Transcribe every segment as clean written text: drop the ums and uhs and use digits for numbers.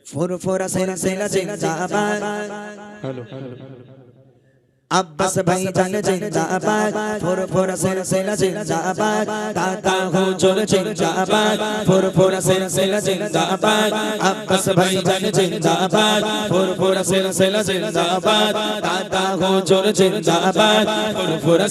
ফুরফুরা সিলসিলা জিন্দাবাদ हेलो अब्बास भाईजान जिंदाबाद फुरफुरा सिलसिला जिंदाबाद दादा हुजूर जिंदाबाद फुरफुरा सिलसिला जिंदाबाद अब्बास भाईजान जिंदाबाद फुरफुरा सिलसिला जिंदाबाद दादा हुजूर जिंदाबाद फुरफुरा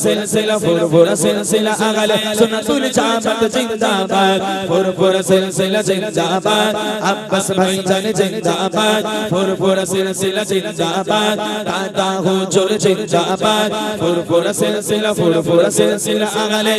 सिलसिला अगले सुन्नतुल जामत जिंदाबाद फुरफुरा सिलसिला जिंदाबाद अब्बास भाईजान जिंदाबाद फुरफुरा सिलसिला जिंदाबाद दादा हुजूर जिंदाबाद फुरफुरा सिलसिला अगले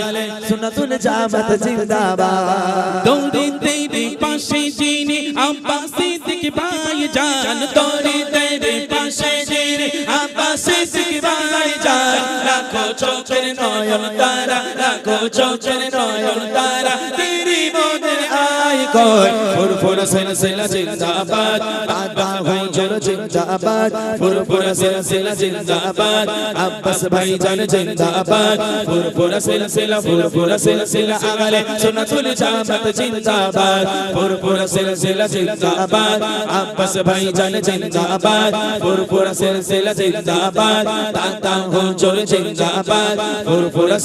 सुन्नतुल जामत जिंदाबाद दौड़ी तेरे पाशे जीने अब्बास सिद्दीक भाईजान दौड़ी तेरे पाशे जीने अब्बास सिद्दीक भाईजान लाखों चौकर नयन तारा लाखों चौकर नयन तारा तेरी मोदर आई कोई फुरफुरा सिलसिला जिंदाबाद दादा हुजूर जिंदाबाद फुरफुरा सिलसिला जिंदाबाद अब्बास भाईजान जिंदाबाद फुरफुरा सिलसिला अगले सुन्नतुल जामत जिंदाबाद फुरफुरा सिलसिला जिंदाबाद अब्बास भाईजान जिंदाबाद फुरफुरा सिलसिला जिंदाबाद दादा हुजूर जिंदाबाद फुरफुरा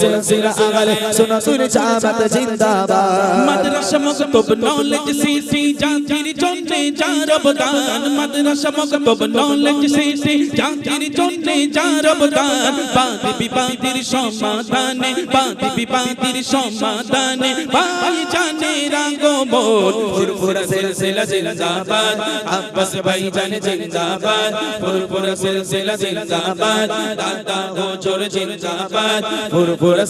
सिलसिला अगले सुन्नतुल जामत जिंदाबाद मदरसा मकतब नॉलेज सीसी जातिर चोटे जारबदान मदरसा मकतब नॉलेज सीसी जातिर चोटे जारबदान बादी विवादिर समाधाने बादी विवादिर समाधाने भाईजाने रागो बोल फुरफुरा सिलसिला जिंदाबाद अब्बास भाईजान जिंदाबाद फुरफुरा सिलसिला जिंदाबाद दादा हुजूर जिंदाबाद फुरफुरा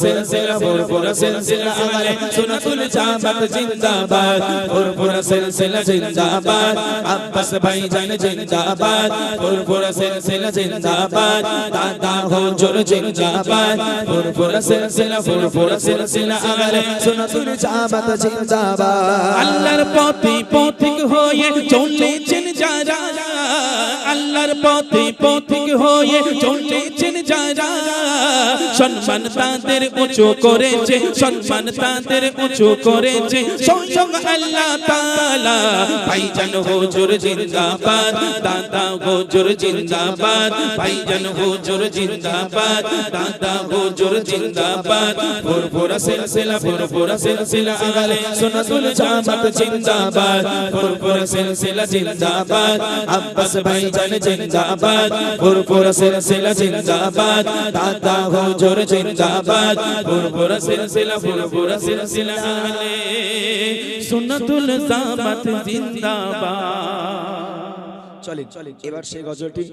सिलसिला अगले सुन्नतुल जामत जिंदाबाद फुरफुरा सिलसिला जिंदाबाद अब्बास भाईजान जिंदाबाद फुरफुरा सिलसिला जिंदाबाद दादा हुजूर जिंदाबाद फुरफुरा सिलसिला अगले सुन्नतुल जामत जिंदाबाद আল্লাহর পথে পথিক হয়ে চলেছেন যারা আল্লাহর পথে পথিক হয়ে চলেছেন যারা সম্মান তাদের উঁচু করেছে সম্মান তাদের উঁচু করেছে স্বয়ং আল্লাহ তাআলা ভাইজান হুজুর জিন্দাবাদ দাদা হুজুর জিন্দাবাদ ভাইজান হুজুর জিন্দাবাদ দাদা হুজুর জিন্দাবাদ फुरफुरा सिलसिला अगले सुन्नतुल जामत जिंदाबाद फुरफुरा सिलसिला जिंदाबाद अब्बास भाईजान जिंदाबाद फुरफुरा सिलसिला जिंदाबाद दादा हुजूर जिंदाबाद फुरफुरा सिलसिला अगले সুন্নাতুল জামাত জিন্দাবাদ চলেন এবার সেই গজলটি